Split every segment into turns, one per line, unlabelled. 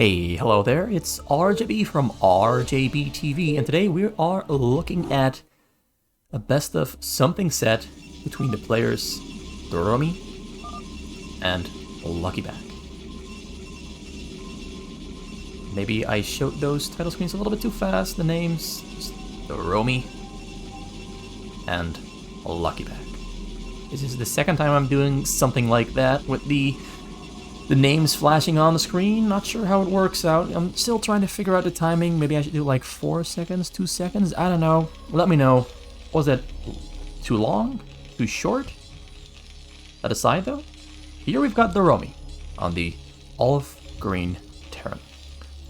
Hey, hello there, it's RJB from RJB TV, and today we are looking at a best of something set between the players DOROMI and Lucky Bag. Maybe I showed those title screens a little bit too fast, the names, DOROMI and Lucky Bag. This is the second time I'm doing something like that with the names flashing on the screen. Not sure how it works out. I'm still trying to figure out the timing. Maybe I should do like 4 seconds, 2 seconds? I don't know. Let me know. Was that too long? Too short? That aside though, here we've got DOROMI on the olive green Terran.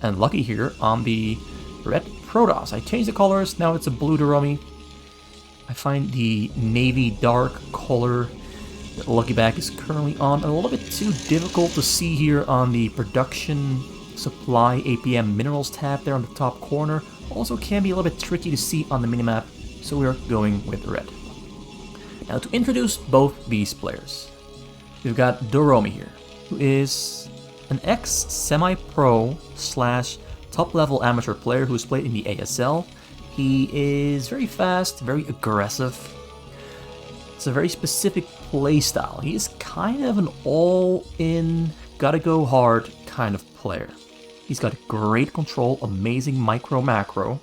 And Lucky here on the red Protoss. I changed the colors, now it's a blue DOROMI. I find the navy dark color that Lucky Bag is currently on a little bit too difficult to see here on the production supply APM minerals tab there on the top corner. Also can be a little bit tricky to see on the minimap, so we're going with red. Now to introduce both these players, we've got DOROMI here, who is an ex-semi-pro slash top-level amateur player who's played in the ASL. He is very fast, very aggressive. It's a very specific playstyle. He's kind of an all-in, gotta go hard kind of player. He's got great control, amazing micro-macro,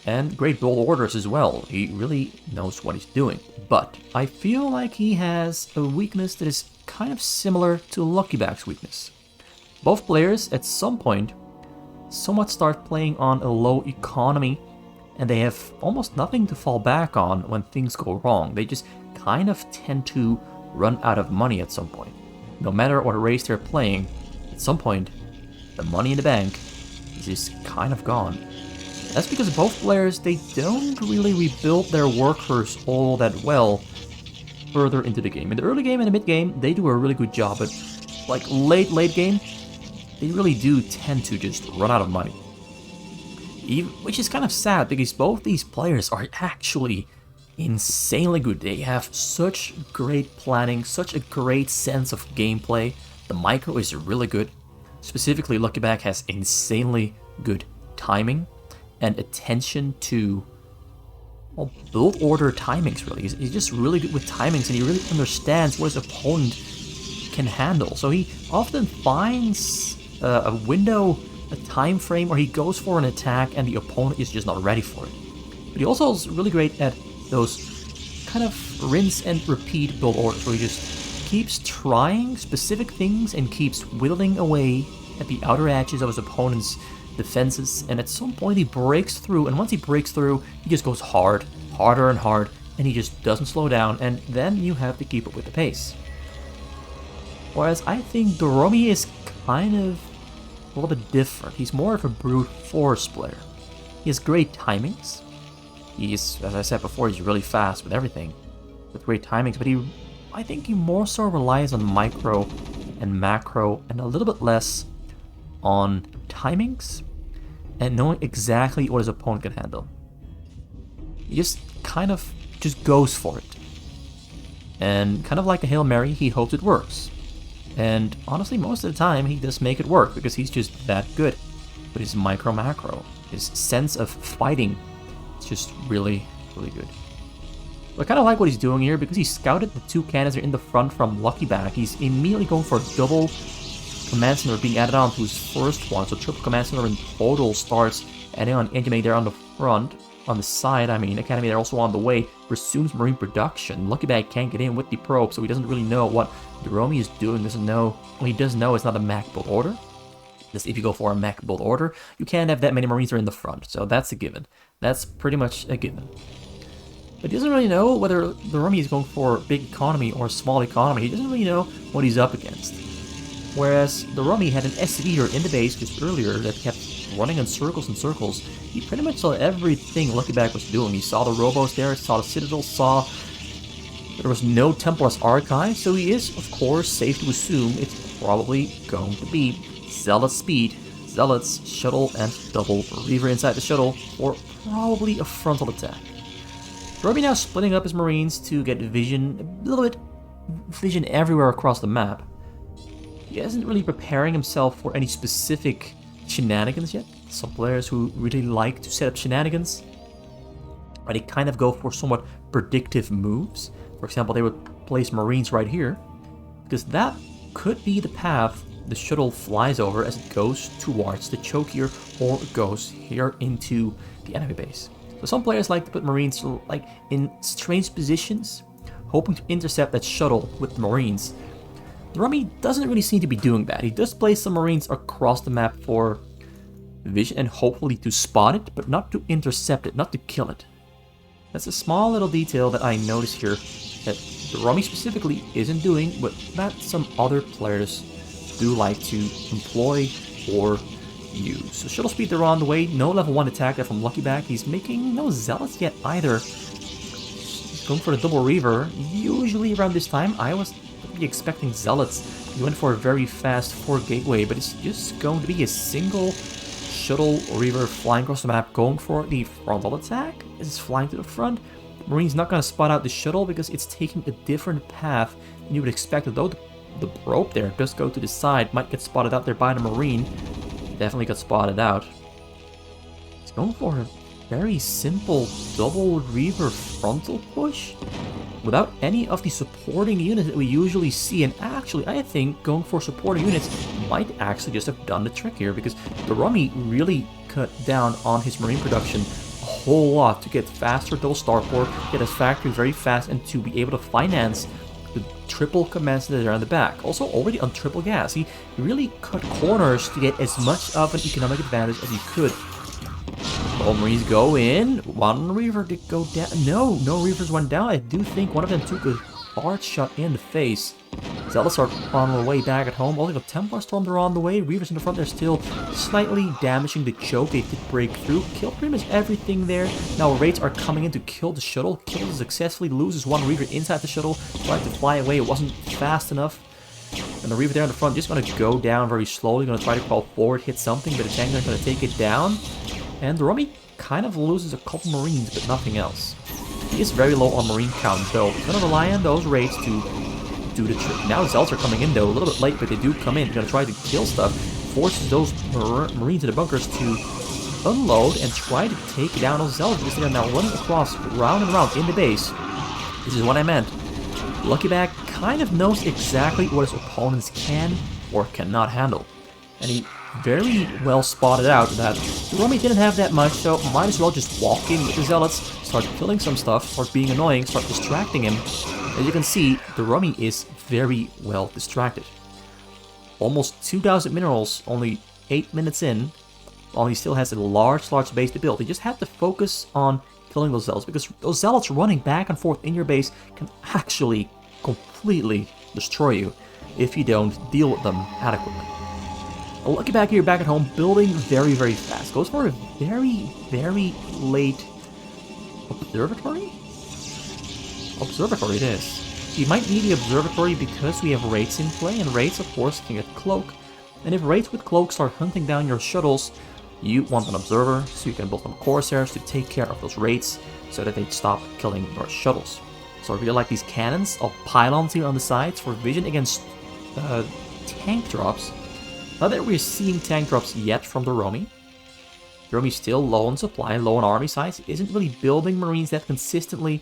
and great build orders as well. He really knows what he's doing. But I feel like he has a weakness that is kind of similar to Lucky Bag's weakness. Both players at some point somewhat start playing on a low economy, and they have almost nothing to fall back on when things go wrong. They just kind of tend to run out of money at some point. No matter what race they're playing, at some point, the money in the bank is just kind of gone. That's because both players, they don't really rebuild their workers all that well further into the game. In the early game and the mid game, they do a really good job, but like late game, they really do tend to just run out of money. Which is kind of sad, because both these players are actually insanely good. They have such great planning, such a great sense of gameplay. The micro is really good. Specifically, Lucky Bag has insanely good timing and attention to build order timings, really. He's just really good with timings, and he really understands what his opponent can handle. So he often finds a window, a time frame where he goes for an attack and the opponent is just not ready for it. But he also is really great at those kind of rinse and repeat build orders, where he just keeps trying specific things and keeps whittling away at the outer edges of his opponent's defenses, and at some point he breaks through, and once he breaks through, he just goes harder and hard, and he just doesn't slow down, and then you have to keep up with the pace. Whereas I think DOROMI is kind of a little bit different. He's more of a brute force player. He has great timings. He's, as I said before, he's really fast with everything, with great timings, but I think he more so relies on micro and macro and a little bit less on timings and knowing exactly what his opponent can handle. He just kind of just goes for it. And kind of like a Hail Mary, he hopes it works. And honestly, most of the time, he does make it work, because he's just that good. But his micro-macro, his sense of fighting, is just really, really good. I kind of like what he's doing here, because he scouted the 2 cannons that are in the front from Lucky Bag. He's immediately going for a double command center being added on to his first one. So triple command center in total starts adding on Academy there on the front. On the side, I mean, Academy there also on the way. Resumes Marine production. Lucky Bag can't get in with the probe, so he doesn't really know what DOROMI is doing. Doesn't know. Well, he does know it's not a mech build order. Just if you go for a mech build order, you can't have that many Marines there in the front. So that's a given. That's pretty much a given. But he doesn't really know whether DOROMI is going for big economy or small economy. He doesn't really know what he's up against. Whereas DOROMI had an SCV here in the base just earlier that kept running in circles and circles. He pretty much saw everything Lucky Bag was doing. He saw the robos there, saw the citadel, saw there was no Templar's archive, so he is, of course, safe to assume it's probably going to be Zealot speed, Zealots, shuttle, and double Reaver inside the shuttle, or probably a frontal attack. DOROMI now splitting up his Marines to get vision, a little bit vision everywhere across the map. He isn't really preparing himself for any specific shenanigans yet. Some players who really like to set up shenanigans, but they kind of go for somewhat predictive moves. For example, they would place Marines right here, because that could be the path the shuttle flies over as it goes towards the choke here, or goes here into the enemy base. So some players like to put Marines like in strange positions, hoping to intercept that shuttle with the Marines. DOROMI doesn't really seem to be doing that. He does place some Marines across the map for vision and hopefully to spot it, but not to intercept it, not to kill it. That's a small little detail that I notice here that DOROMI specifically isn't doing, but that some other players do like to employ or use. So shuttle speed, they're on the way. No level 1 attack there from Lucky Back. He's making no zealots yet either. He's going for the double Reaver. Usually around this time, I was expecting zealots. He went for a very fast 4 gateway, but it's just going to be a single shuttle Reaver flying across the map, going for the frontal attack. It's flying to the front. Marine's not going to spot out the shuttle because it's taking a different path than you would expect. Though the rope there does go to the side, might get spotted out there by the Marine. Definitely got spotted out. He's going for a very simple double Reaver frontal push without any of the supporting units that we usually see. And actually, I think going for supporting units might actually just have done the trick here, because DOROMI really cut down on his Marine production a whole lot to get faster double starport, get his factory very fast, and to be able to finance the triple commands that are on the back. Also already on triple gas. He really cut corners to get as much of an economic advantage as he could. All Marines go in. One Reaver did go down. No Reavers went down. I do think one of them took a hard shot in the face. Zealots are on their way back at home. Also, the Templar Storms are on the way. Reavers in the front, they're still slightly damaging the choke. They did break through. Killed pretty much everything there. Now Raids are coming in to kill the shuttle. Kills it successfully. Loses one Reaver inside the shuttle. Tried to fly away. It wasn't fast enough. And the Reaver there in the front just going to go down very slowly. Going to try to crawl forward, hit something, but the tanks are going to take it down. And DOROMI kind of loses a couple Marines, but nothing else. He is very low on Marine count, though. He's going to rely on those raids to do the trick. Now Zealots are coming in, though, a little bit late, but they do come in. They're going to try to kill stuff. Forces those Marines in the bunkers to unload and try to take down those Zealots, because they're now running across round and round in the base. This is what I meant. Lucky Bag kind of knows exactly what his opponents can or cannot handle. And he very well spotted out that DOROMI didn't have that much, so might as well just walk in with the Zealots, start killing some stuff, start being annoying, start distracting him. As you can see, DOROMI is very well distracted. Almost 2,000 minerals, only 8 minutes in, while he still has a large base to build. He just had to focus on killing those Zealots, because those Zealots running back and forth in your base can actually completely destroy you if you don't deal with them adequately. Lucky Back here, back at home, building very, very fast. Goes for a very, very late observatory? Observatory it is. You might need the observatory because we have raids in play, and raids, of course, can get cloak. And if raids with cloak start hunting down your shuttles, you want an observer, so you can build some Corsairs to take care of those raids, so that they stop killing your shuttles. So I really like these cannons of pylons here on the sides for vision against tank drops. Not that we're seeing tank drops yet from DOROMI. DOROMI's still low on supply, low on army size. He isn't really building Marines that consistently.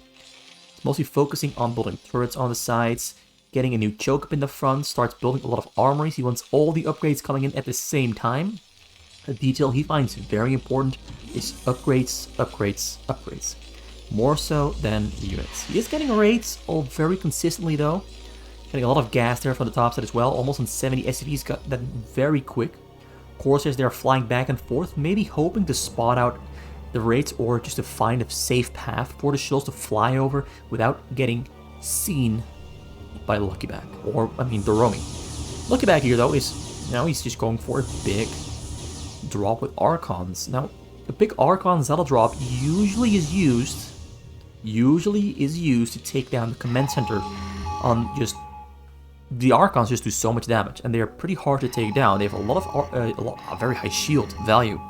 He's mostly focusing on building turrets on the sides, getting a new choke up in the front, starts building a lot of armories. He wants all the upgrades coming in at the same time. A detail he finds very important is upgrades, upgrades, upgrades. More so than units. He is getting raids all very consistently though. Getting a lot of gas there from the top side as well. Almost on 70 SCVs, got that very quick. Corsairs, they're flying back and forth, maybe hoping to spot out the raids or just to find a safe path for the shuttles to fly over without getting seen by Lucky Bag. Or, I mean, DOROMI. Lucky Bag here, though, is now he's just going for a big drop with Archons. Now, a big Archon Zealot drop usually is used to take down the command center on just. The Archons just do so much damage, and they are pretty hard to take down. They have a lot of a very high shield value.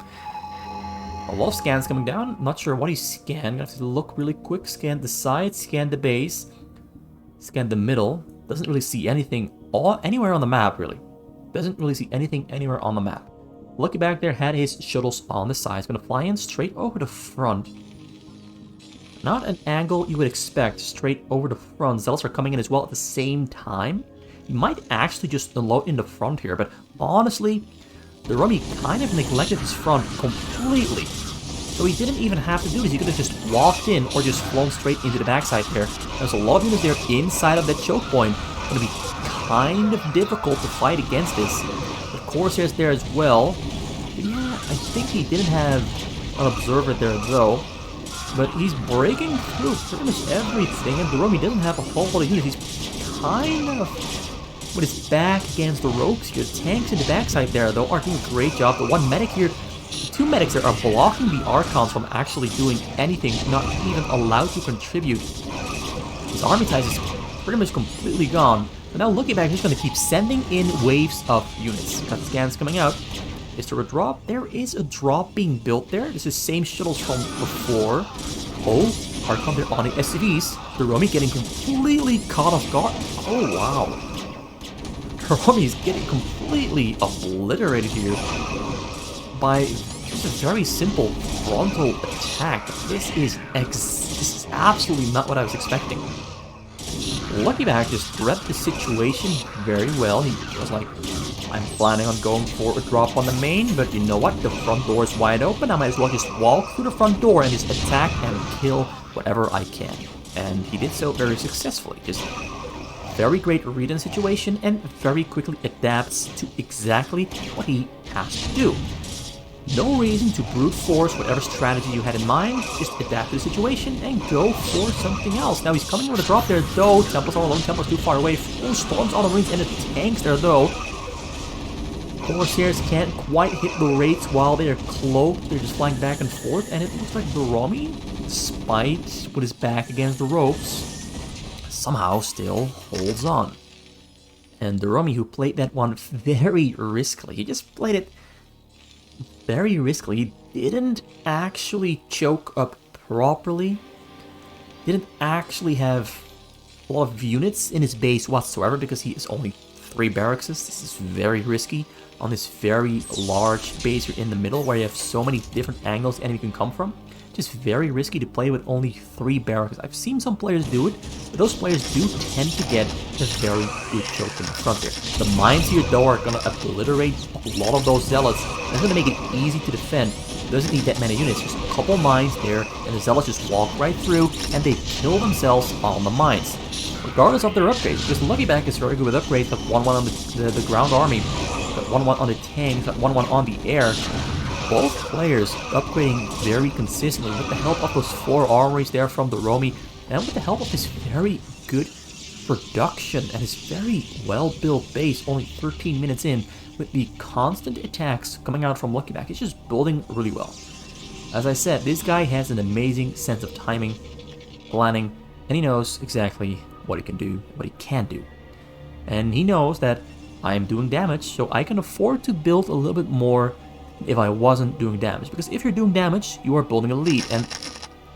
A lot of scans coming down. Not sure what he's scanned. Gonna have to look really quick. Scan the side, scan the base, scan the middle. Doesn't really see anything anywhere on the map really. doesn't really see anything anywhere on the map. Lucky back there had his shuttles on the side. He's going to fly in straight over the front. Not an angle you would expect, straight over the front. Zealots are coming in as well at the same time. He might actually just unload in the front here, but honestly, DOROMI kind of neglected his front completely. So he didn't even have to do this. He could have just walked in or just flown straight into the backside there. There's a lot of units there inside of that choke point. It's going to be kind of difficult to fight against this. The Corsairs there as well. Yeah, I think he didn't have an observer there though. But he's breaking through pretty much everything, and DOROMI doesn't have a whole lot of units. He's kind of with his back against the ropes here. Tanks in the backside there though are doing a great job. The one medic here, the two medics there are blocking the Archons from actually doing anything, not even allowed to contribute. His army ties is pretty much completely gone. But now looking back, he's going to keep sending in waves of units. Got scans coming out. Is there a drop? There is a drop being built there. This is same shuttles from before. Oh, Archon there on the SCVs. DOROMI getting completely caught off guard. Oh, wow. DOROMI is getting completely obliterated here by just a very simple frontal attack. This is absolutely not what I was expecting. Lucky Back just read the situation very well. He was like, I'm planning on going for a drop on the main, but you know what? The front door is wide open. I might as well just walk through the front door and just attack and kill whatever I can. And he did so very successfully. Just very great read in the situation and very quickly adapts to exactly what he has to do. No reason to brute force whatever strategy you had in mind, just adapt to the situation and go for something else. Now he's coming with a drop there though, Templars all alone, Templars too far away, full storms on the Marines and the tanks there though. Corsairs can't quite hit the rates while they're cloaked, they're just flying back and forth, and it looks like DOROMI, despite with his back against the ropes, somehow still holds on. And DOROMI, who played that one very riskily, he just played it very riskily. He didn't actually choke up properly, didn't actually have a lot of units in his base whatsoever because he is only 3 barracks. This is very risky on this very large base here in the middle where you have so many different angles the enemy can come from. Just very risky to play with only 3 barracks. I've seen some players do it, but those players do tend to get a very good choke in the front there. The mines here though are going to obliterate a lot of those zealots. That's going to make it easy to defend. It doesn't need that many units, just a couple mines there, and the zealots just walk right through and they kill themselves on the mines. Regardless of their upgrades, because Lucky Back is very good with upgrades, like 1-1 on the ground army, 1-1 on the tanks, 1-1 on the air. Both players upgrading very consistently with the help of those 4 armories there from DOROMI, and with the help of his very good production and his very well-built base, only 13 minutes in, with the constant attacks coming out from Lucky Back. It's just building really well. As I said, this guy has an amazing sense of timing, planning, and he knows exactly what he can do, what he can't do. And he knows that I am doing damage, so I can afford to build a little bit more if I wasn't doing damage. Because if you're doing damage, you are building a lead, and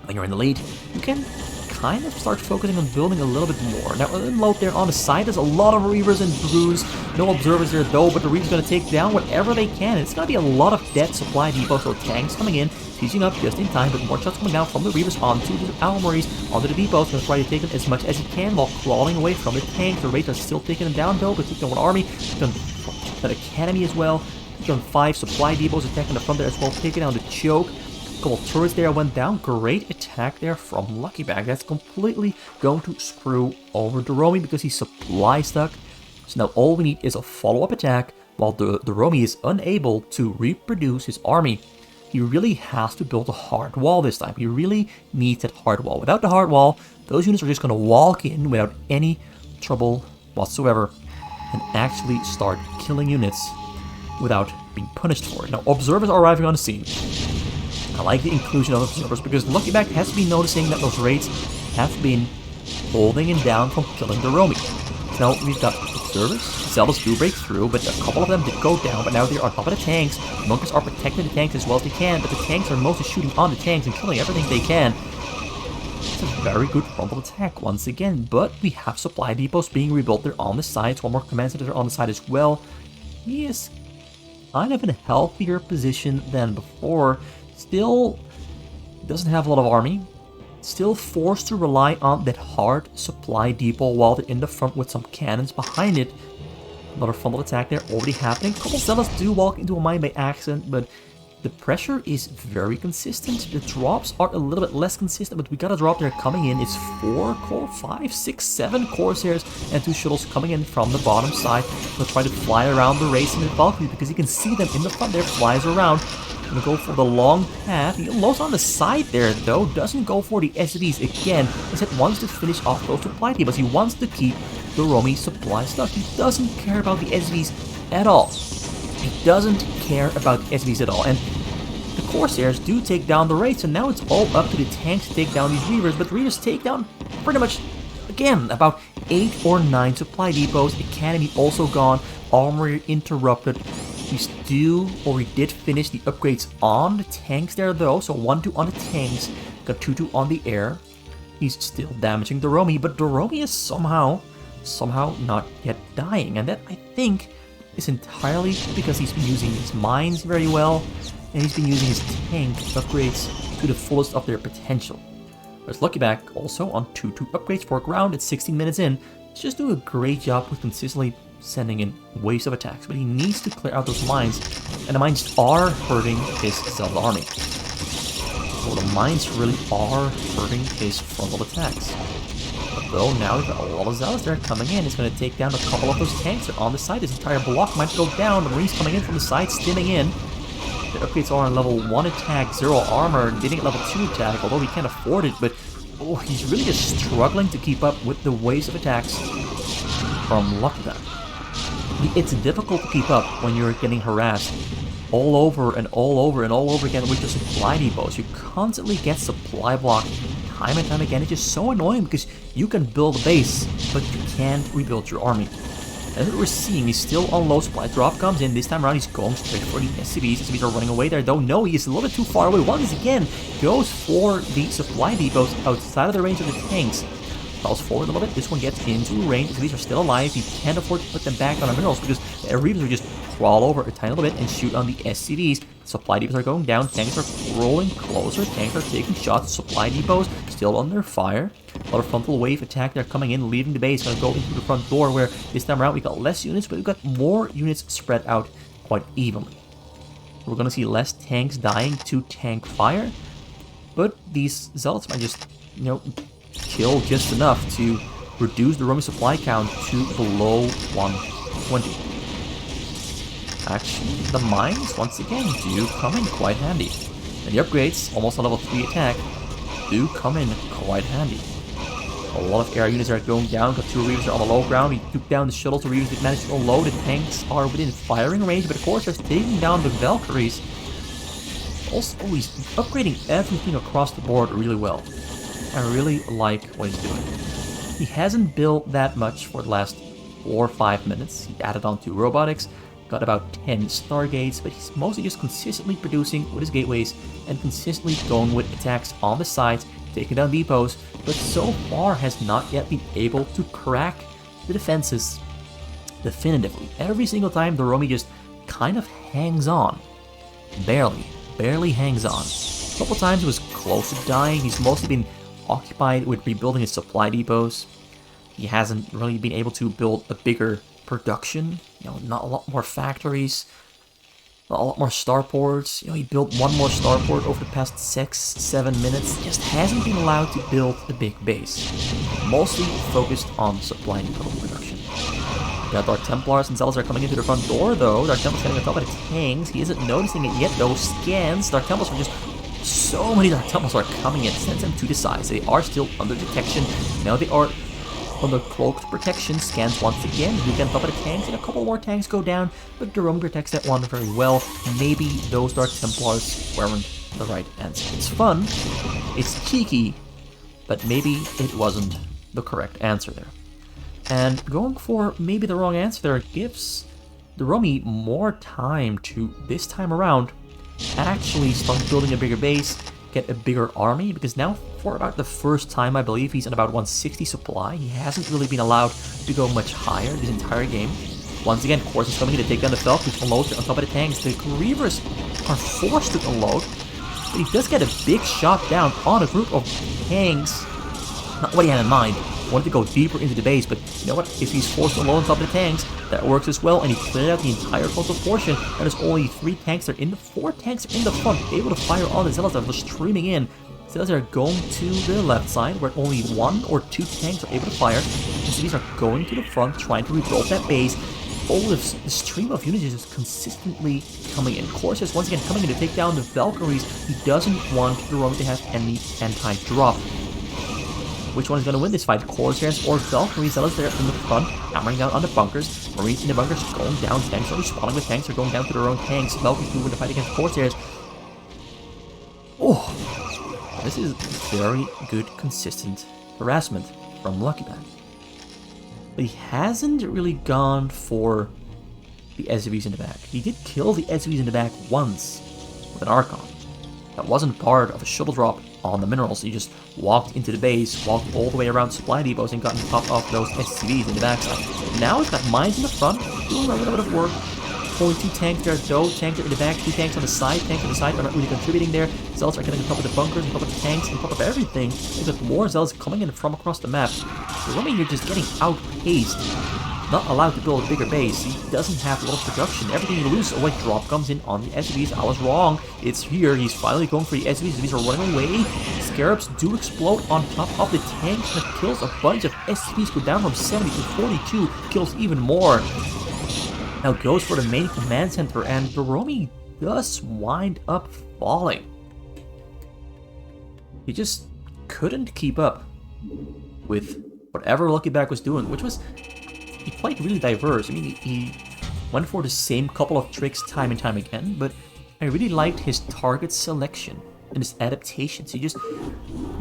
when you're in the lead, you can kind of start focusing on building a little bit more. Now, unload there on the side, there's a lot of Reavers and Brews, no observers there though, but the Reavers going to take down whatever they can. It's going to be a lot of dead supply depots, so tanks coming in, teaching up just in time, but more shots coming down from the Reavers onto the armories, onto the depots, going to try to take them as much as he can while crawling away from the tanks. The Raiders are still taking them down though, but taking one army, an academy as well. On 5 supply depots attacking the front there as well, taking down the choke. A couple turrets there went down. Great attack there from Lucky Back. That's completely going to screw over DOROMI because he's supply stuck. So now all we need is a follow-up attack while DOROMI is unable to reproduce his army. He really has to build a hard wall this time. He really needs that hard wall. Without the hard wall, those units are just going to walk in without any trouble whatsoever and actually start killing units without being punished for it. Now, observers are arriving on the scene. I like the inclusion of observers because Lucky Back has been noticing that those raids have been holding him down from killing DOROMI. So now we've got observers. Zealots do break through, but a couple of them did go down, but now they're on top of the tanks. Monkeys are protecting the tanks as well as they can, but the tanks are mostly shooting on the tanks and killing everything they can. It's a very good frontal attack once again, but we have supply depots being rebuilt there on the sides. One more command center on the side as well. he is kind of in a healthier position than before. Still doesn't have a lot of army. Still forced to rely on that hard supply depot while they're in the front with some cannons behind it. Another frontal attack there already happening. A couple zealots do walk into a mine by accident, but the pressure is very consistent. The drops are a little bit less consistent, but we got a drop there coming in. It's 4 core, 5, 6, 7 Corsairs and 2 shuttles coming in from the bottom side. They'll try to fly around the racing with Valkyrie because you can see them in the front there, flies around. Gonna go for the long path. He loads on the side there though, doesn't go for the SCVs again. Instead wants to finish off those supply depots. He wants to keep the DOROMI supply stuck. He doesn't care about the SCVs at all. He doesn't care about the SCVs at all. And the Corsairs do take down the Wraiths, and now it's all up to the tanks to take down these Reavers, but Reavers take down pretty much, again, about 8 or 9 supply depots. Academy also gone, armory interrupted. We did finish the upgrades on the tanks there though, so 1-2 on the tanks, got 2-2 on the air. He's still damaging DOROMI, but DOROMI is somehow not yet dying, and that, I think, is entirely because he's been using his mines very well, and he's been using his tank upgrades to the fullest of their potential. Whereas Luckyback also on 2-2 upgrades for ground at 16 minutes in, he's just doing a great job with consistently sending in waves of attacks, but he needs to clear out those mines, and the mines are hurting his Zelda army. So the mines really are hurting his frontal attacks. Although now we've got a lot of Zealots there coming in, it's going to take down a couple of those tanks that are on the side. His entire block might go down. The Marines coming in from the side, stimming in. The upgrades are on level 1 attack, 0 armor, getting at level 2 attack, although he can't afford it, but he's really just struggling to keep up with the waves of attacks from Luckyback. It's difficult to keep up when you're getting harassed all over and all over and all over again with the supply depots. You constantly get supply blocked time and time again. It's just so annoying because you can build a base, but you can't rebuild your army. As we're seeing, he's still on low supply. Drop comes in. This time around, he's going straight for the SCVs. SCVs are running away there, though. No, he is a little bit too far away. Once again, goes for the supply depots outside of the range of the tanks. Falls forward a little bit. This one gets into range. SCVs are still alive. He can't afford to put them back on the minerals because the Reavers will just crawl over a tiny little bit and shoot on the SCVs. Supply depots are going down. Tanks are rolling closer. Tanks are taking shots. Supply depots still under fire. A lot of frontal wave attack. They're coming in, leaving the base. Going to go into the front door where this time around we got less units, but we've got more units spread out quite evenly. We're going to see less tanks dying to tank fire, but these Zealots might just, kill just enough to reduce the DOROMI supply count to below 120. Actually, the mines, once again, do come in quite handy. And the upgrades, almost on level 3 attack, do come in quite handy. A lot of air units are going down, got 2 Reavers on the low ground. He took down the shuttles, the Reavers managed to unload. The tanks are within firing range, but of course, just taking down the Valkyries. Also, he's upgrading everything across the board really well. I really like what he's doing. He hasn't built that much for the last 4 or 5 minutes. He added on 2 robotics, got about 10 Stargates, but he's mostly just consistently producing with his gateways and consistently going with attacks on the sides, taking down depots, but so far has not yet been able to crack the defenses definitively. Every single time, DOROMI just kind of hangs on. Barely hangs on. A couple times it was close to dying. He's mostly been occupied with rebuilding his supply depots. He hasn't really been able to build a bigger production, not a lot more factories, not a lot more starports. He built 1 more starport over the past 6-7 minutes. Just hasn't been allowed to build a big base. Mostly focused on supply depot production. Got Dark Templars and Zealots are coming into the front door though. Dark Templars getting on top of the tanks. He isn't noticing it yet though. Scans. Dark Templars are just so many Dark Templars are coming in. Sends them to the sides. They are still under detection. Now they are under cloaked protection. Scans once again. You get on top of the tanks, and a couple more tanks go down, but DOROMI protects that one very well. Maybe those Dark Templars weren't the right answer. It's fun, it's cheeky, but maybe it wasn't the correct answer there. And going for maybe the wrong answer there gives DOROMI more time to, this time around, actually start building a bigger base, get a bigger army, because now for about the first time I believe he's at about 160 supply. He hasn't really been allowed to go much higher this entire game. Once again, Course is coming in to take down the Valkyries, unload on top of the tanks. The Grievers are forced to unload, but he does get a big shot down on a group of tanks. Not what he had in mind. Wanted to go deeper into the base, but you know what? If he's forced to unload on top of the tanks, that works as well, and he cleared out the entire frontal portion. And there's only 3 tanks there. 4 tanks are in the front, able to fire on the Zealots that are streaming in. Zealots are going to the left side, where only 1 or 2 tanks are able to fire. The cities are going to the front, trying to rebuild that base. The stream of units is just consistently coming in. Corsairs once again coming in to take down the Valkyries. He doesn't want DOROMI to have any anti-drop. Which one is going to win this fight? Corsairs or Valkyries? Zealots there in the front, hammering down on the bunkers. Marines in the bunkers going down. Tanks are respawning with tanks. Are going down to their own tanks. Valkyries win the fight against Corsairs. Oh, this is very good, consistent harassment from Luckyback. But he hasn't really gone for the SUVs in the back. He did kill the SUVs in the back once with an Archon. That wasn't part of a shuttle drop on the minerals. He just walked into the base, walked all the way around supply depots, and got popped off those SCVs in the backside. Now he's got mines in the front, doing a little bit of work. Only 2 tanks there, though. Tanks are in the back, 2 tanks on the side. Tanks on the side are not really contributing there. Zealots are getting on top of the bunkers, on top of the tanks, on top of everything. There's got more Zealots coming in from across the map. DOROMI here just getting outpaced. Not allowed to build a bigger base. He doesn't have a lot of production. Everything he loses, a drop comes in on the SUVs. I was wrong. It's here. He's finally going for the SUVs. SUVs are running away. Scarabs do explode on top of the tanks. That kills a bunch of SUVs. Go down from 70 to 42. Kills even more. Now goes for the main command center, and DOROMI does wind up falling. He just couldn't keep up with whatever Luckyback was doing, which was quite really diverse. I mean, he went for the same couple of tricks time and time again, but I really liked his target selection and his adaptations. He just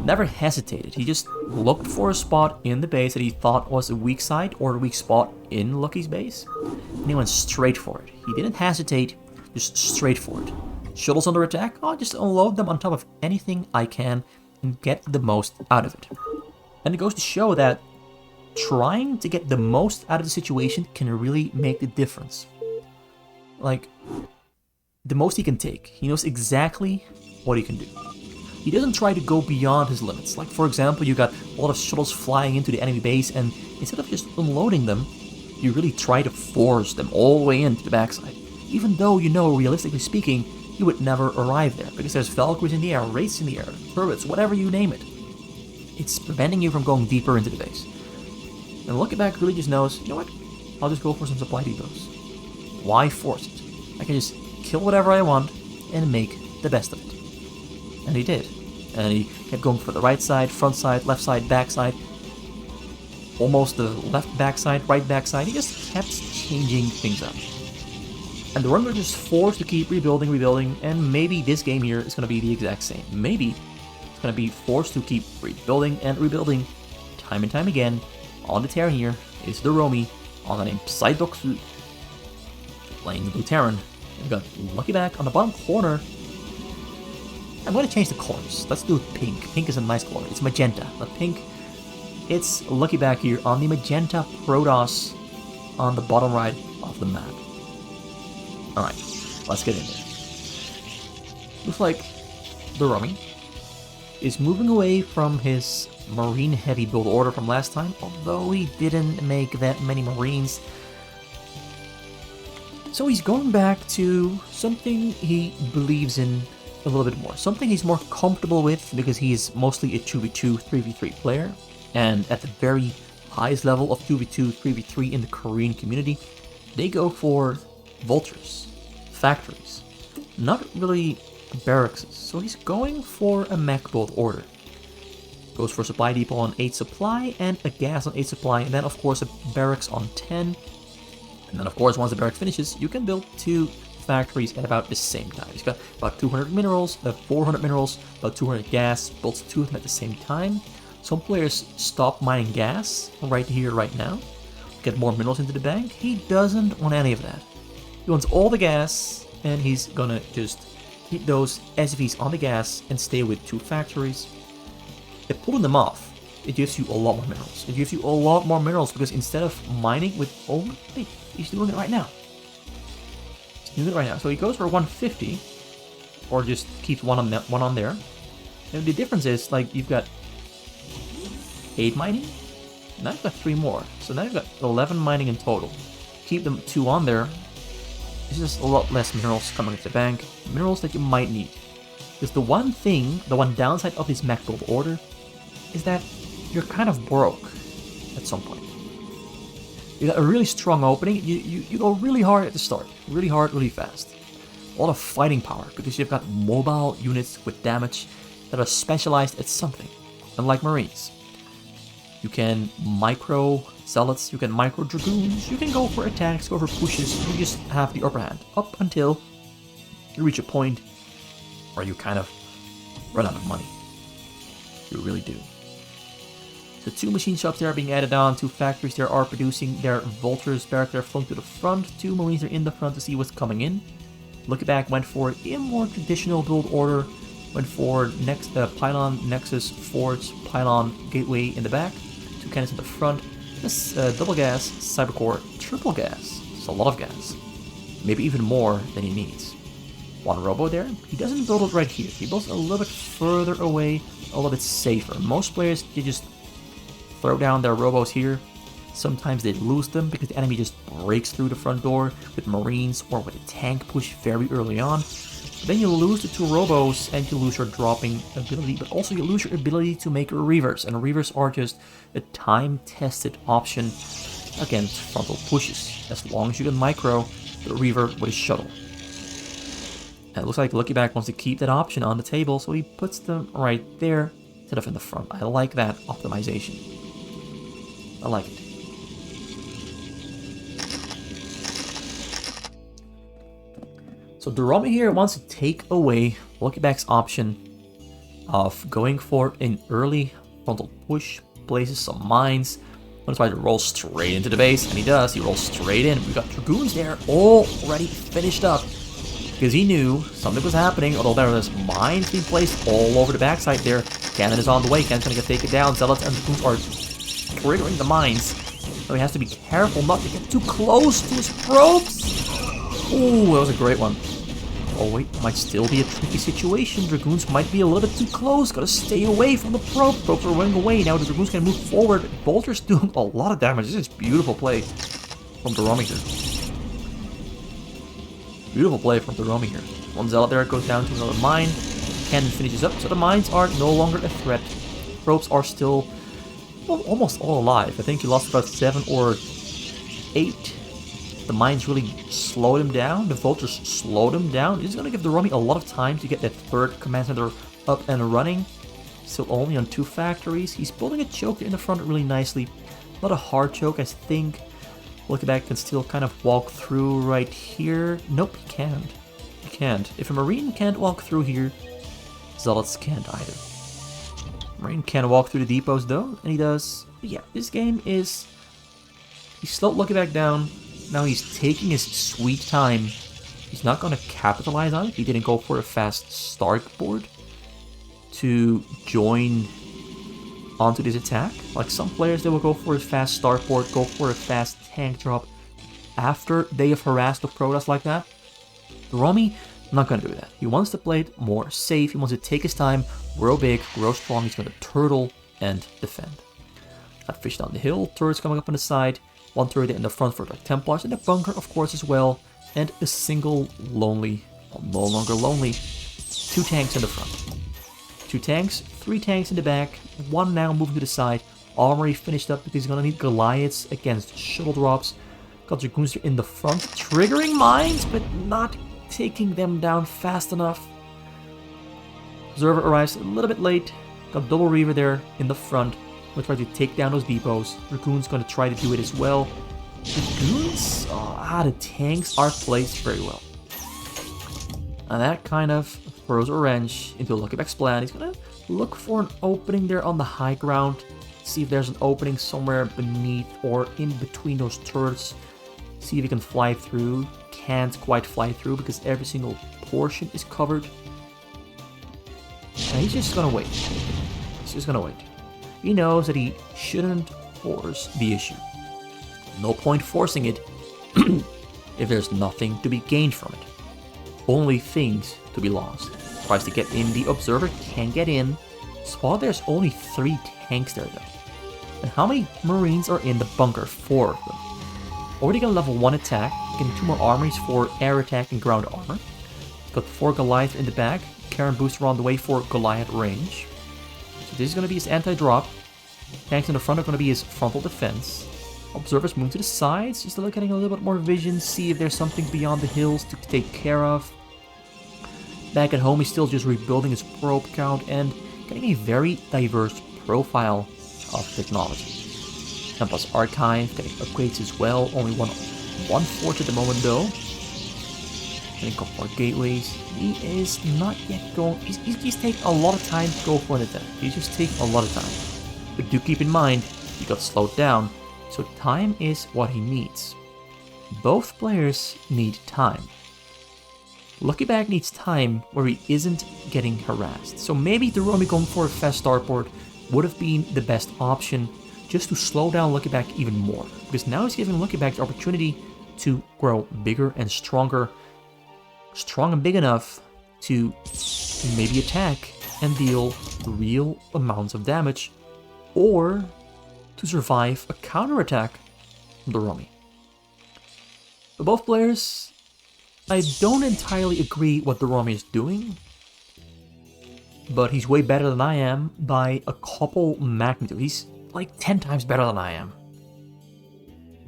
never hesitated. He just looked for a spot in the base that he thought was a weak side or a weak spot in Lucky's base, and he went straight for it. He didn't hesitate, just straight for it. Shuttles under attack? I'll just unload them on top of anything I can and get the most out of it. And it goes to show that trying to get the most out of the situation can really make the difference. Like, the most he can take. He knows exactly what he can do. He doesn't try to go beyond his limits. Like, for example, you got a lot of shuttles flying into the enemy base, and instead of just unloading them, you really try to force them all the way into the backside. Even though you know, realistically speaking, you would never arrive there, because there's Valkyries in the air, Wraiths in the air, turrets, whatever you name it. It's preventing you from going deeper into the base. And Luckyback really just knows, you know what, I'll just go for some supply depots. Why force it? I can just kill whatever I want and make the best of it. And he did. And he kept going for the right side, front side, left side, back side. Almost the left backside, right backside. He just kept changing things up. And the Runner just forced to keep rebuilding, and maybe this game here is going to be the exact same. Maybe it's going to be forced to keep rebuilding and rebuilding time and time again. On the Terran here is DOROMI on the name Psyduxu, playing the Blue Terran. We've got Luckyback on the bottom corner. I'm going to change the colors. Let's do pink. Pink is a nice color. It's magenta, but pink. It's Luckyback here on the magenta Protoss on the bottom right of the map. Alright, let's get in there. Looks like DOROMI is moving away from his Marine heavy build order from last time, although he didn't make that many Marines. So he's going back to something he believes in a little bit more. Something he's more comfortable with because he is mostly a 2v2, 3v3 player. And at the very highest level of 2v2, 3v3 in the Korean community, they go for vultures, factories, not really barracks. So he's going for a mech build order. Goes for supply depot on 8 supply and a gas on 8 supply, and then of course a barracks on 10. And then of course once the barracks finishes, you can build 2 factories at about the same time. He's got about 200 minerals, 400 minerals, about 200 gas, builds 2 of them at the same time. Some players stop mining gas right here, right now, get more minerals into the bank. He doesn't want any of that. He wants all the gas, and he's gonna just keep those SVs on the gas and stay with 2 factories. They're pulling them off. it gives you a lot more minerals. It gives you a lot more minerals because instead of mining with... Oh, wait, he's doing it right now. He's doing it right now. So he goes for 150, or just keeps one on there. And the difference is, like, you've got 8 mining, now you've got 3 more. So now you've got 11 mining in total. Keep them 2 on there. It's just a lot less minerals coming into the bank. Minerals that you might need. Because the one downside of this max build order is that you're kind of broke at some point. You got a really strong opening, you go really hard at the start. Really hard, really fast. A lot of fighting power, because you've got mobile units with damage that are specialized at something. Unlike Marines. You can micro zealots, you can micro dragoons, you can go for attacks, go for pushes, you just have the upper hand. Up until you reach a point where you kind of run out of money. You really do. So 2 machine shops there are being added on, 2 factories there are producing their vultures back there flung to the front, 2 marines are in the front to see what's coming in. Looking back, went for a more traditional build order, went for pylon, nexus, forge, pylon, gateway in the back, 2 cannons in the front, this double gas, cybercore, triple gas. It's a lot of gas. Maybe even more than he needs. 1 robo there, he doesn't build it right here, he builds a little bit further away, a little bit safer. Most players, they just throw down their robos here. Sometimes they lose them because the enemy just breaks through the front door with marines or with a tank push very early on. But then you lose the 2 robos and you lose your dropping ability, but also you lose your ability to make reavers, and reavers are just a time-tested option against frontal pushes. As long as you can micro the reaver with a shuttle. And it looks like Lucky Bag wants to keep that option on the table, so he puts them right there instead of in the front. I like that optimization. I like it. So DOROMI here wants to take away Lucky Bag's option of going for an early frontal push, places some mines. That's why he rolls straight into the base, and he does. He rolls straight in. We got Dragoons there already finished up because he knew something was happening, although there was mines being placed all over the backside there. Cannon is on the way. Cannon's gonna get taken down. Zealots and Dragoons are triggering the mines. So he has to be careful not to get too close to his probes. Ooh, that was a great one. Oh wait, might still be a tricky situation. Dragoons might be a little bit too close. Gotta stay away from the probe. Probes are running away. Now the Dragoons can move forward. Bolter's doing a lot of damage. This is beautiful play from DOROMI here. Beautiful play from DOROMI here. 1 zealot there goes down to another mine. Cannon finishes up, so the mines are no longer a threat. Probes are still almost all alive. I think he lost about 7 or 8. The mines really slowed him down. The vultures slowed him down. It's going to give DOROMI a lot of time to get that 3rd command center up and running. Still only on 2 factories. He's building a choke in the front really nicely. Not a hard choke, I think. Lucky Bag can still kind of walk through right here. Nope, he can't. He can't. If a marine can't walk through here, zealots can't either. Marine can walk through the depots though, and he does. But yeah, this game is... He slowed Lucky Bag down. Now he's taking his sweet time. He's not going to capitalize on it. He didn't go for a fast start board to join onto this attack. Like some players, they will go for a fast start board, go for a fast tank drop after they have harassed the Protoss like that. DOROMI, not going to do that. He wants to play it more safe. He wants to take his time, grow big, grow strong. He's going to turtle and defend. Got fish down the hill, turrets coming up on the side. 1 turret in the front for the Templars, and the bunker, of course, as well. And a single lonely, well, no longer lonely, 2 tanks in the front. 2 tanks, 3 tanks in the back, 1 now moving to the side. Armory finished up because he's going to need Goliaths against shuttle drops. Got Dragoons in the front, triggering mines, but not taking them down fast enough. Observer arrives a little bit late. Got double Reaver there in the front. We'll try to take down those depots. Dragoon's going to try to do it as well. Dragoons? The tanks are placed very well. And that kind of throws a wrench into Lucky Bag's plan. He's going to look for an opening there on the high ground. See if there's an opening somewhere beneath or in between those turrets. See if he can fly through. Can't quite fly through because every single portion is covered. And he's just going to wait. He's just going to wait. he knows that he shouldn't force the issue. No point forcing it if there's nothing to be gained from it. Only things to be lost. Tries to get in, the observer can get in. Spot there's only 3 tanks there though. And how many marines are in the bunker? 4 of them. Already got a level 1 attack, getting 2 more armories for air attack and ground armor. Got 4 Goliath in the back, Karen booster on the way for Goliath range. So this is going to be his anti-drop. Tanks in the front are going to be his frontal defense. Observers move to the sides, just getting a little bit more vision, see if there's something beyond the hills to take care of. Back at home, he's still just rebuilding his probe count and getting a very diverse profile of technology. Templar's Archive, getting upgrades as well, only one forge at the moment though. Getting a couple more gateways. He is not yet going, he's taking a lot of time to go for an attack. He's just taking a lot of time. But do keep in mind, he got slowed down, so time is what he needs. Both players need time. Lucky Bag needs time where he isn't getting harassed. So maybe DOROMI going for a fast starport would have been the best option just to slow down Lucky Bag even more. Because now he's giving Lucky Bag the opportunity to grow bigger and stronger. Strong and big enough to maybe attack and deal real amounts of damage. Or to survive a counterattack from DOROMI. But both players, I don't entirely agree what DOROMI is doing, but he's way better than I am by a couple magnitude. He's like 10 times better than I am.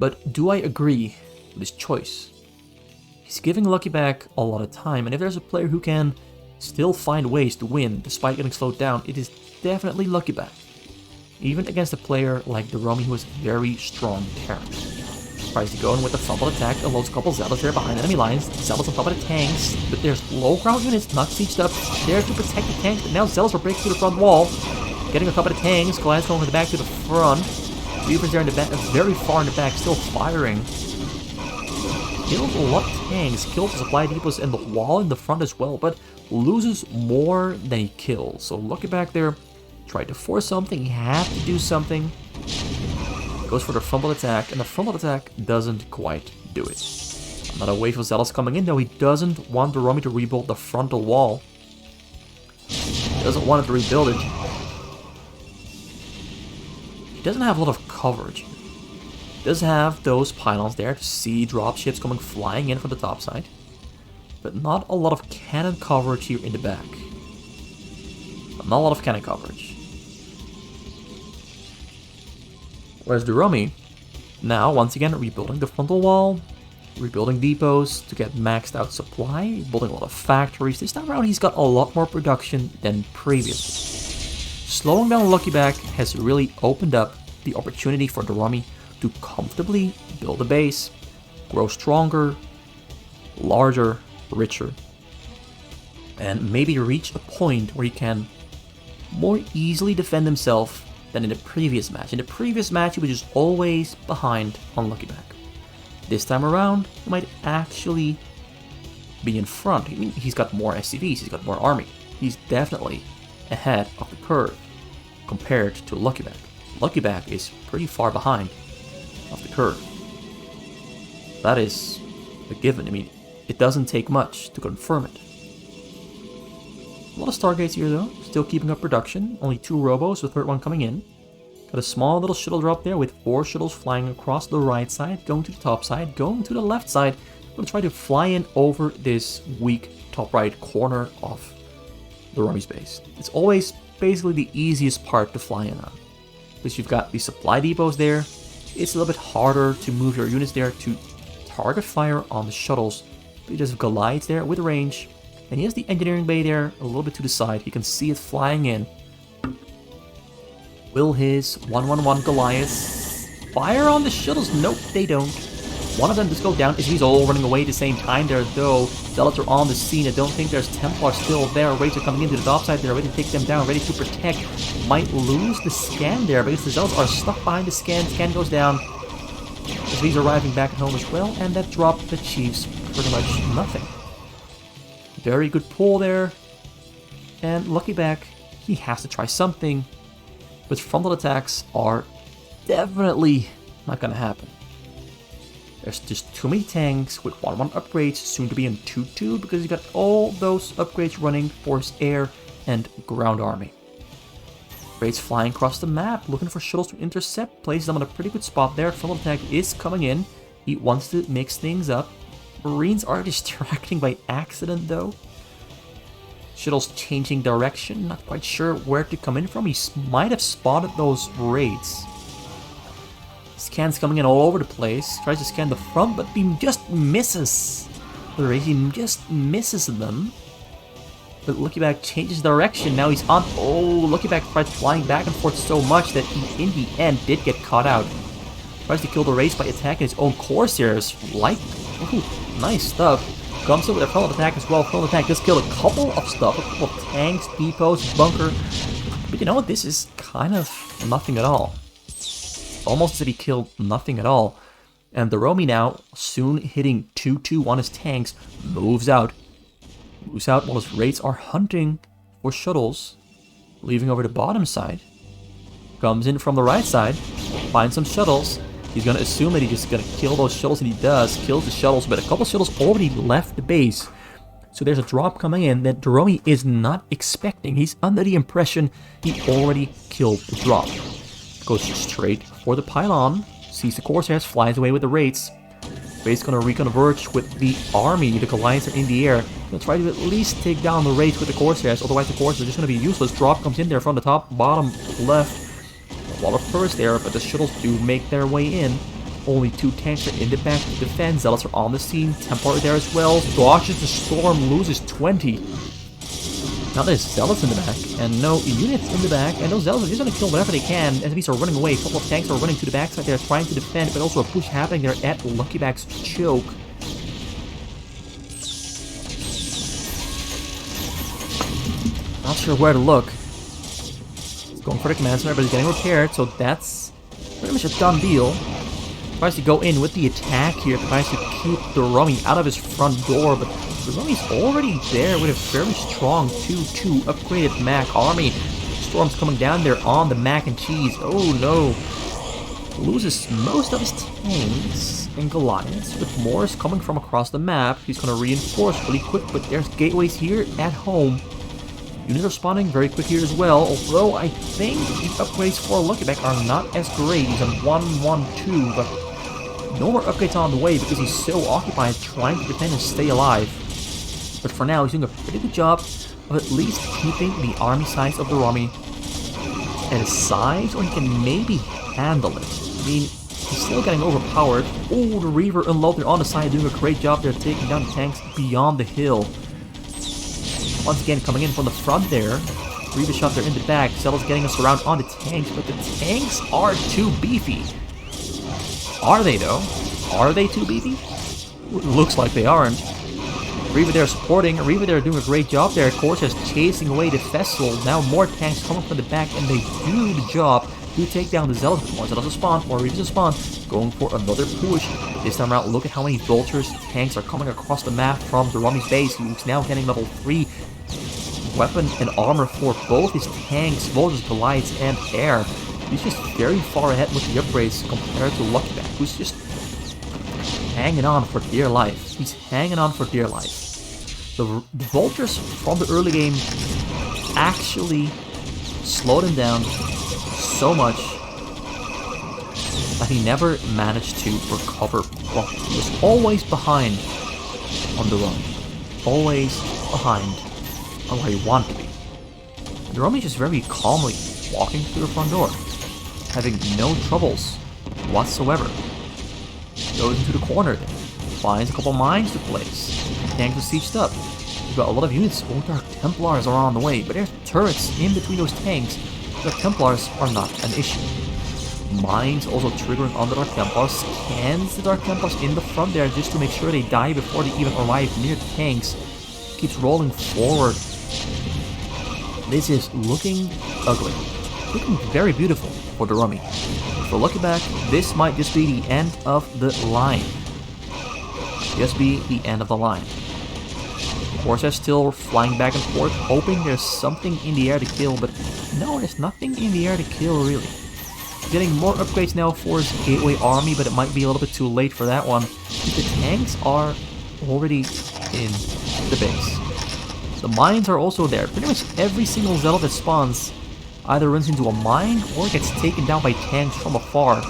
But do I agree with his choice? He's giving Lucky Bag a lot of time, and if there's a player who can still find ways to win despite getting slowed down, it is definitely Lucky Bag. Even against a player like DOROMI who has very strong parries. Tries to go in with a frontal attack, unloads a couple Zealots there behind enemy lines. Zealots on top of the tanks, but there's low ground units not sieged up there to protect the tanks, but now Zealots are breaking through the front wall. Getting on top of the tanks, Goliath's going from the back to the front. Reapers there in the back, very far in the back, still firing. Kills a lot of tanks, kills the supply depots and the wall in the front as well, but loses more than he kills. So Lucky Bag there, tried to force something, he had to do something. Goes for the frontal attack, and the frontal attack doesn't quite do it. Another wave of Zealots coming in, though he doesn't want DOROMI to rebuild the frontal wall. He doesn't want it to rebuild it. He doesn't have a lot of coverage. He does have those pylons there to see dropships coming flying in from the top side. But not a lot of cannon coverage here in the back. Not a lot of cannon coverage. Whereas DOROMI, now once again rebuilding the frontal wall, rebuilding depots to get maxed out supply, building a lot of factories. This time around he's got a lot more production than previously. Slowing down Lucky Bag has really opened up the opportunity for DOROMI to comfortably build a base, grow stronger, larger, richer, and maybe reach a point where he can more easily defend himself than in the previous match. In the previous match, he was just always behind on Lucky Bag. This time around, he might actually be in front. I mean, he's got more SCVs, he's got more army. He's definitely ahead of the curve compared to Lucky Bag. Lucky Bag is pretty far behind of the curve. That is a given. I mean, it doesn't take much to confirm it. A lot of Stargates here though, still keeping up production. Only 2 robos, the third one coming in. Got a small little shuttle drop there with 4 shuttles flying across the right side, going to the top side, going to the left side. I'm gonna try to fly in over this weak top right corner of the DOROMI's base. It's always basically the easiest part to fly in on. Because you've got the supply depots there, it's a little bit harder to move your units there to target fire on the shuttles. But he just Goliaths there with range. And he has the engineering bay there a little bit to the side. You can see it flying in. Will his 111 Goliaths fire on the shuttles? Nope, they don't. One of them just go down. He's all running away at the same time there, though. Zealots are on the scene. I don't think there's Templars still there. Raids are coming into the top side. They're ready to take them down, ready to protect. Might lose the scan there because the Zealots are stuck behind the scan. Scan goes down. He's arriving back at home as well, and that dropped the Chiefs pretty much nothing. Very good pull there. And Lucky Bag, he has to try something. But frontal attacks are definitely not gonna happen. There's just too many tanks with 1-1 upgrades, soon to be in 2-2, because you got all those upgrades running for his air and ground army. Raids flying across the map, looking for shuttles to intercept, places them on a pretty good spot there. Frontal attack is coming in. He wants to mix things up. Marines are distracting by accident though. Shuttles changing direction, not quite sure where to come in from. He might have spotted those raids. Scans coming in all over the place. Tries to scan the front, but he just misses. The raids, he just misses them. But Lucky Bag changes direction. Now he's on. Oh, Lucky Bag tries flying back and forth so much that he, in the end, did get caught out. Tries to kill the race by attacking his own Corsairs. Like, ooh, nice stuff. Comes in with a frontal attack as well. Frontal attack just killed a couple of stuff. A couple of tanks, depots, bunker. But you know what? This is kind of nothing at all. Almost as if he killed nothing at all. And the DOROMI now, soon hitting 2-2 on his tanks, moves out. Moves out while his raids are hunting for shuttles, leaving over the bottom side. Comes in from the right side, finds some shuttles. He's gonna assume that he's just gonna kill those shuttles, and he does. Kills the shuttles, but a couple shuttles already left the base. So there's a drop coming in that DOROMI is not expecting. He's under the impression he already killed the drop. Goes straight for the pylon, sees the Corsairs, flies away with the raids. Base gonna reconverge with the army. The Goliaths are in the air. Gonna try to at least take down the raids with the Corsairs, otherwise the Corsairs are just gonna be useless. Drop comes in there from the top, bottom, left. A lot of first there, but the shuttles do make their way in. Only 2 tanks are in the back to defend. Zealots are on the scene. Templar there as well. Dodges the storm, loses 20. Now there's Zealots in the back, and no units in the back, and those Zealots are just going to kill whatever they can. Enemies are running away. A couple of tanks are running to the backside there, trying to defend, but also a push happening there at Lucky Bag's choke. Not sure where to look. He's going for the command center, but he's getting repaired, so that's pretty much a done deal. Tries to go in with the attack here, tries to keep the DOROMI out of his front door, but the DOROMI's already there with a very strong 2-2 upgraded Mac army. Storm's coming down there on the mac and cheese. Oh no. Loses most of his tanks and Goliaths, with more is coming from across the map. He's going to reinforce really quick, but there's gateways here at home. Units are spawning very quick here as well, although I think the upgrades for Lucky Bag are not as great. He's on 1-1-2, but no more upgrades on the way because he's so occupied trying to defend and stay alive. But for now, he's doing a pretty good job of at least keeping the army size of the DOROMI at a size where he can maybe handle it. I mean, he's still getting overpowered. Oh, the Reaver unloaded on the side, doing a great job there, taking down the tanks beyond the hill. Once again, coming in from the front there. Reaver shot there in the back. Zealot's getting us around on the tanks, but the tanks are too beefy. Are they, though? Are they too beefy? Looks like they aren't. Reaver there supporting. Reaver there doing a great job there. Corsairs chasing away the vessel. Now more tanks coming from the back, and they do the job to take down the Zealots. More Zealots spawn, more Reavers spawn. Going for another push. This time around, look at how many vultures, tanks are coming across the map from the DOROMI's base. He's now getting level 3 weapon and armor for both his tanks, vultures, Goliaths, and air. He's just very far ahead with the upgrades compared to Lucky Bag, who's just hanging on for dear life. He's hanging on for dear life. The vultures from the early game actually slowed him down so much that he never managed to recover. Well, he was always behind on the run. Always behind on where he wanted to be. The DOROMI is just very calmly walking through the front door, having no troubles whatsoever. Goes into the corner there, finds a couple mines to place. Tanks are sieged up. We've got a lot of units. Oh, Dark Templars are on the way, but there's turrets in between those tanks. Dark Templars are not an issue. Mines also triggering on the Dark Templars. Scans the Dark Templars in the front there just to make sure they die before they even arrive near the tanks. Keeps rolling forward. This is looking ugly. Looking very beautiful for the DOROMI. For Lucky Bag, this might just be the end of the line. Just be the end of the line. Corsairs still flying back and forth, hoping there's something in the air to kill, but no, there's nothing in the air to kill, really. Getting more upgrades now for his Gateway Army, but it might be a little bit too late for that one. The tanks are already in the base. The mines are also there. Pretty much every single Zealot that spawns either runs into a mine or gets taken down by tanks from afar.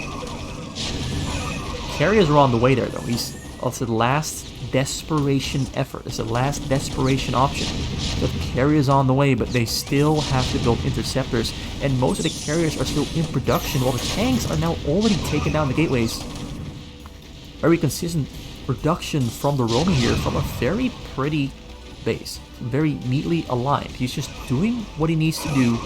Carriers are on the way there, though. It's the last desperation effort. It's the last desperation option. The carriers on the way, but they still have to build interceptors, and most of the carriers are still in production, while the tanks are now already taken down the gateways. Very consistent production from the DOROMI here, from a very pretty base. Very neatly aligned. He's just doing what he needs to do.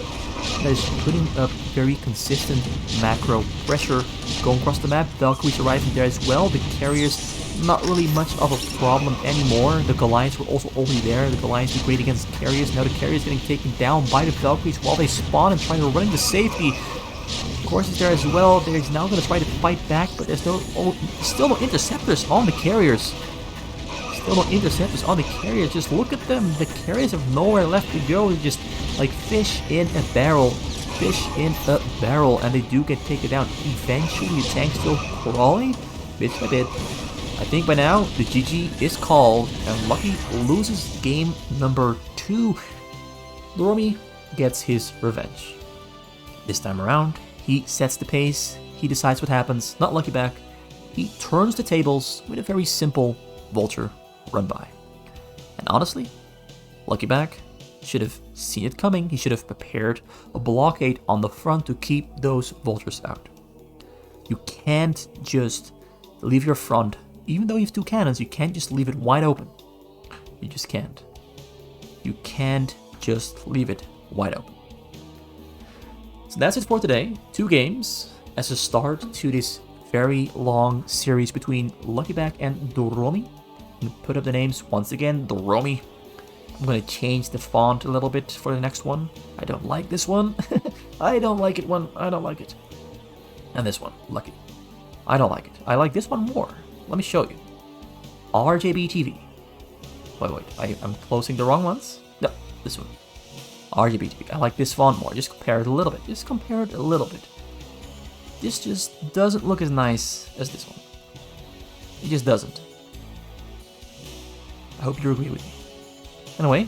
That is putting up very consistent macro pressure going across the map. Valkyries arriving there as well. The carriers, not really much of a problem anymore. The Goliaths were also already there. The Goliaths do great against carriers. Now the carriers getting taken down by the Valkyries while they spawn and trying to run into safety. Of course, he's there as well. He's now going to try to fight back, but there's still no interceptors on the carriers. Still no interceptors on the carriers. Just look at them. The carriers have nowhere left to go. They're just like fish in a barrel. Fish in a barrel. And they do get taken down. Eventually, the tank's still crawling bit by bit. I think by now, the GG is called. And Lucky loses game number 2. DOROMI gets his revenge. This time around, he sets the pace. He decides what happens. Not Lucky back. He turns the tables with a very simple Vulture run by. And honestly, Lucky back should have seen it coming. He should have prepared a blockade on the front to keep those Vultures out. You can't just leave your front, even though you have 2 cannons, you can't just leave it wide open. You just can't. You can't just leave it wide open. So that's it for today. 2 games as a start to this very long series between Lucky Back and DOROMI. I'm going to put up the names once again, DOROMI. I'm going to change the font a little bit for the next one. I don't like this one. I don't like it one. I don't like it. And this one, Lucky. I don't like it. I like this one more. Let me show you. RJB TV. Wait. I'm closing the wrong ones? No, this one. RGB TV. I like this font more. Just compare it a little bit. Just compare it a little bit. This just doesn't look as nice as this one. It just doesn't. I hope you agree with me. Anyway,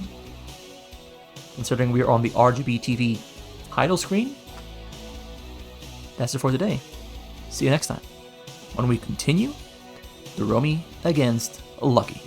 considering we are on the RGB TV title screen, that's it for today. See you next time when we continue DOROMI against Lucky.